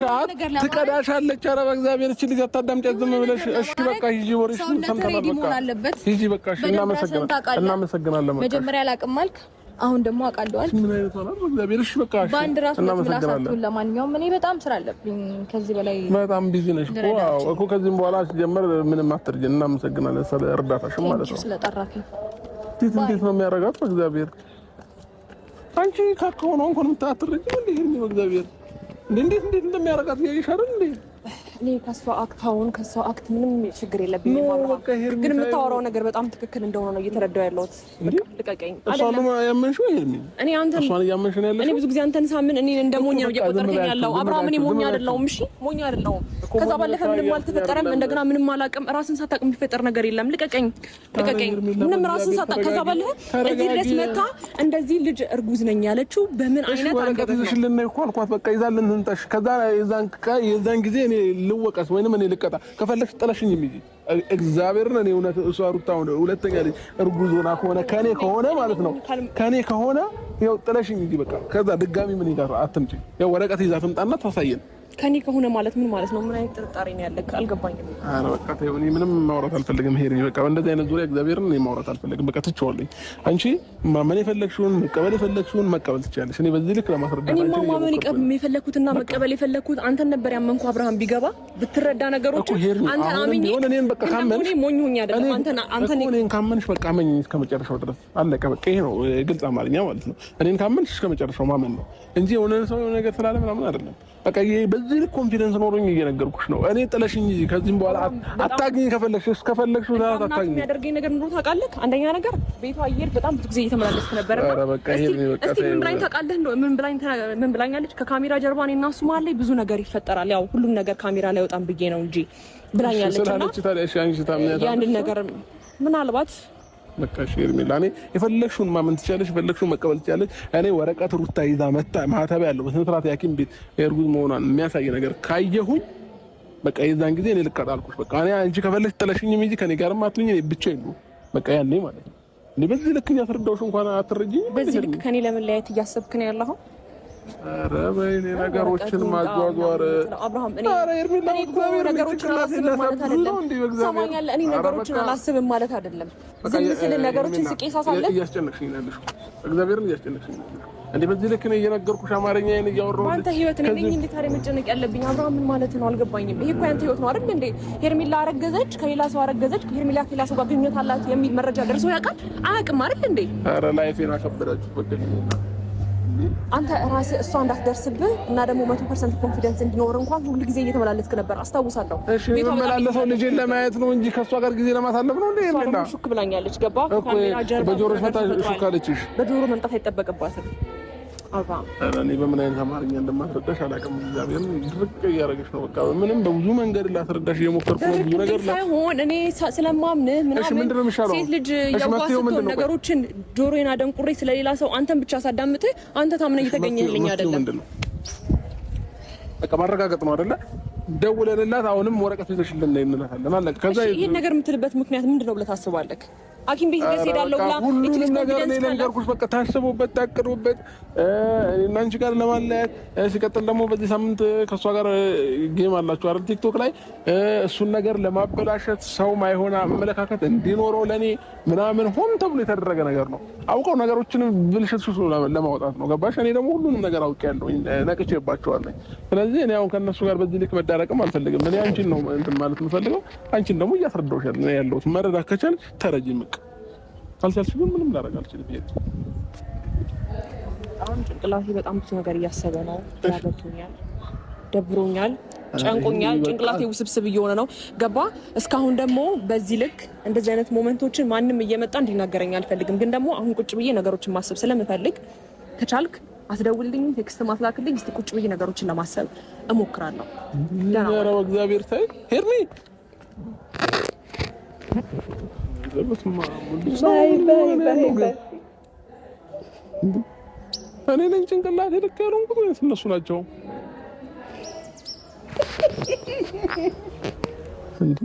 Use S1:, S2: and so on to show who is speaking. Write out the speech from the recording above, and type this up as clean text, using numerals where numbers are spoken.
S1: ትቀዳሻለች። ኧረ በእግዚአብሔር እቺ ልጅ አታዳምጪያት ዝም ብለሽ። እሺ በቃ ሂጂ፣ ወሬሽን ሰምተናል። በቃ ሂጂ በቃ። እሺ እናመሰግናለን።
S2: መጀመሪያ አላውቅም አልክ፣ አሁን ደግሞ አውቃለሁ።
S1: ምን አይነት ሆነ በእግዚአብሔር። እሺ በቃ እሺ
S2: እናመሰግናለን። ለማንኛውም እኔ በጣም ስራ አለብኝ ከዚህ በላይ።
S1: በጣም ቢዚ ነሽ እኮ ከዚህም በኋላ ሲጀመር ምንም አትርጂን። እናመሰግናለን ስለ እርዳታሽ ማለት ነው።
S2: ስለጠራከኝ
S1: እንዴት ነው የሚያረጋት በእግዚአብሔር። አንቺ ካከሆነ እንኳን የምታትርጂ እንዴ? ይሄን በእግዚአብሔር እንዴት እንደሚያረጋት ያይሻል እንዴ?
S2: እኔ ከሷ አክት ምንም ችግር የለብኝም። ግን የምታወራው ነገር በጣም ትክክል እንደሆነ ነው እየተረዳው ያለሁት። ልቀቀኝ።
S1: እሷን ያመንሽው ይሄን
S2: እኔ አንተን
S1: እሷን ያመንሽ ነው ያለሽ።
S2: እኔ ብዙ ጊዜ አንተን ሳምን እኔ እንደሞኝ ነው እየቆጠርከኝ ያለው። አብርሃም እኔ ሞኝ አይደለሁም። እሺ ሞኝ አይደለሁም። ከዛ ባለፈ ምንም አልተፈጠረም። እንደገና ምንም አላውቅም። ራስን ሳታውቅ የሚፈጠር ነገር የለም። ልቀቀኝ። ምንም ራስን ሳታውቅ ከዛ ባለፈ እዚህ ድረስ መታ እንደዚህ ልጅ እርጉዝ ነኝ ያለችው በምን አይነት
S1: አንገት ይዘሽልን ነው እኮ አልኳት። በቃ ይዛልን እንተሽ ከዛ የዛን ጊዜ እኔ ልወቀስ ወይንም እኔ ልቀጣ ከፈለግሽ ጥለሽኝ የሚጂ እግዚአብሔርን እኔ እውነት እሷ ሩታ ሁለተኛ ልጅ እርጉዝ ሆና ከሆነ ከኔ ማለት ነው ከኔ ከሆነ ይኸው ጥለሽኝ እንጂ በቃ ከዛ ድጋሚ ምን ይላል አትምጪ። ያው ወረቀት ይዛ ትምጣና ታሳየን። ከኔ ከሆነ ማለት ምን ማለት ነው? ምን አይነት ጥርጣሬ ነው ያለክ? አልገባኝም። አረ በቃ ተይው፣ እኔ ምንም ማውራት አልፈልግም። ሄሪ በቃ እንደዚህ አይነት ዙሪያ እግዚአብሔርን እኔ ማውራት አልፈልግም። በቃ ትቼዋለሁ። አንቺ ማመን የፈለግሽውን መቀበል የፈለግሽውን መቀበል ትችያለሽ። እኔ በዚህ ልክ ለማስረዳት
S2: እኔ ማመን የፈለኩትና መቀበል የፈለኩት አንተን ነበር ያመንኩ። አብርሃም ቢገባ ብትረዳ ነገሮች አንተ አመኝ
S1: እኔን በቃ ካመንሽ
S2: እኔ ሞኝ ሆኜ አይደለም አንተ
S1: እኔን ካመንሽ በቃ አመኝ እስከመጨረሻው ድረስ አለቀ። በቃ ይሄ ነው ግልጽ አማርኛ ማለት ነው። እኔን ካመንሽ እስከመጨረሻው ማመን ነው እንጂ የሆነ ሰው የሆነ ነገር ስላለ ምናምን አይደለም። በቃ በዚህ ልክ ኮንፊደንስ ኖሮኝ እየነገርኩሽ ነው። እኔ ጥለሽኝ እንጂ ከዚህም በኋላ አታግኝ። ከፈለግሽ ወዳት አታግኝ።
S2: የሚያደርገኝ ነገር ምን ታውቃለህ? አንደኛ ነገር ቤቷ አየር በጣም ብዙ ጊዜ እየተመላለስክ ነበር።
S1: ኧረ በቃ ይሄ ነው በቃ
S2: ምን ብላኝ ታውቃለህ? ምን ብላኛለች? ከካሜራ ጀርባ እኔና እሱ መሀል ላይ ብዙ ነገር ይፈጠራል። ያው ሁሉም ነገር ካሜራ ላይ ወጣም ብዬ ነው እንጂ ብላኛለች። እና ያንን ነገር ምናልባት
S1: በቃ ሼርሜላ እኔ የፈለግሽውን ማመን ትችያለሽ፣ የፈለግሽውን መቀበል ትችያለሽ። እኔ ወረቀት ሩታ ይዛ መጣ ማህተብ ያለው በስነ ስርዓት ያኪም ቤት እርጉዝ መሆኗን የሚያሳይ ነገር ካየሁኝ በቃ የዛን ጊዜ እኔ ልቀጣልኩሽ። በቃ እኔ አንቺ ከፈለግሽ ጥለሽኝ እንጂ ከኔ ጋርም አትሉኝ። እኔ ብቻዬን ነው በቃ ያኔ ማለት ነው። እኔ በዚህ ልክ እያስረዳሁሽ እንኳን አትረጂኝ።
S2: በዚህ ልክ ከኔ ለመለያየት እያሰብክ ነው ያለኸው?
S1: ኧረ በይኔ ነገሮችን ማጓጓር
S2: አብርሃም እኔ ነገሮችን አላስብም ማለት አይደለም። ሰማኛለህ? እኔ ነገሮችን አላስብም ማለት አይደለም። ዝም ስል ነገሮችን ስቄ ሳሳለፍ
S1: እያስጨነቅሽኝ ነው ያለሽው። እግዚአብሔርን እያስጨነቅሽኝ ነው ያለሽው። እንዴ በዚህ ልክ ነው እየነገርኩሽ አማርኛዬን እያወራሁ
S2: አንተ ህይወት ነኝ እንዴ ታዲያ መጨነቅ ያለብኝ? አብርሃም ምን ማለት ነው? አልገባኝም። ይሄ እኮ ያንተ ህይወት ነው አይደል እንዴ? ሄርሜላ አረገዘች፣ ከሌላ ሰው አረገዘች፣ ሄርሜላ ከሌላ ሰው ጋር ግንኙነት አላት የሚል መረጃ ደርሶ ያውቃል? አያውቅም አይደል እንዴ?
S1: ኧረ ላይፌን አከበዳችሁ በደል
S2: አንተ ራስህ እሷ እንዳትደርስብህ እና ደግሞ 100% ኮንፊደንስ እንዲኖር እንኳን ሁሉ ጊዜ እየተመላለስክ ነበር አስታውሳለሁ።
S1: ቤቷ መላለሰው ልጄን ለማየት ነው እንጂ ከሷ ጋር ጊዜ ለማሳለፍ ነው እንዴ?
S2: ሄርሜላ ሹክ ብላኛለች። ገባ ካሜራ ጀርባ
S1: በጆሮሽ መጣ ሹክ አለችሽ።
S2: በጆሮ መምጣት አይጠበቅባትም። አባ
S1: እኔ በምን አይነት አማርኛ እንደማስረዳሽ አላውቅም። እግዚአብሔርን ድርቅ እያደረገሽ ነው። በቃ ምንም በብዙ መንገድ ላስረዳሽ እየሞከርኩ ነው። ብዙ ነገር
S2: ሳይሆን እኔ ስለማምንህ ምናምን ሴት ልጅ ያዋስቶ ነገሮችን ጆሮዬን አደንቁሬ ስለሌላ ሰው አንተን ብቻ ሳዳምጥህ አንተ ታምነህ እየተገኘህልኝ አይደለም።
S1: በቃ ማረጋገጥ ነው አይደለ? ደውለንላት አሁንም ወረቀት ይዘሽልን እንላታለን። አለቀ። ከዛ
S2: ይሄን ነገር የምትልበት ምክንያት ምንድነው ብለህ ታስባለህ? ሐኪም ቤት ድረስ ሄዳለሁ ብላ
S1: ሁሉንም ነገር እኔ ነገርኩሽ። በቃ ታስቦበት ታቅዶበት እና አንቺ ጋር ለማለያየት ሲቀጥል ደግሞ በዚህ ሳምንት ከሷ ጋር ጌም አላችሁ አይደል ቲክቶክ ላይ እሱን ነገር ለማበላሸት ሰው ማይሆን አመለካከት እንዲኖረው ለኔ ምናምን ሆን ተብሎ የተደረገ ነገር ነው። አውቀው ነገሮችን ብልሽት ለማውጣት ነው። ገባሽ? እኔ ደግሞ ሁሉንም ነገር አውቄያለሁ፣ ነቅቼባቸዋለሁ። ስለዚህ እኔ አሁን ከነሱ ጋር በዚህ ልክ መዳረቅም አልፈልግም። እኔ አንቺን ነው እንትን ማለት የምፈልገው። አንቺን ደግሞ እያስረዳሁሽ ያለሁት መረዳት ከቻልሽ ተረጂኝ። ካልቻልሽ ግን ምንም ላደርግ አልችልም። ይሄ
S2: አሁን ጭንቅላቴ በጣም ብዙ ነገር እያሰበ ነው። ያበቶኛል፣ ደብሮኛል፣ ጨንቆኛል። ጭንቅላቴ ውስብስብ እየሆነ ነው። ገባ? እስካሁን ደግሞ በዚህ ልክ እንደዚህ አይነት ሞመንቶችን ማንም እየመጣ እንዲናገረኝ አልፈልግም። ግን ደግሞ አሁን ቁጭ ብዬ ነገሮችን ማሰብ ስለምፈልግ ከቻልክ አትደውልልኝ፣ ቴክስት ማትላክልኝ። እስቲ ቁጭ ብዬ ነገሮችን ለማሰብ እሞክራለሁ።
S1: ኧረ በእግዚአብሔር ታይ ሄርሚ እኔ ነኝ ጭንቅላት ልክ ያልሆንኩት ወይስ እነሱ ናቸው? እንዴ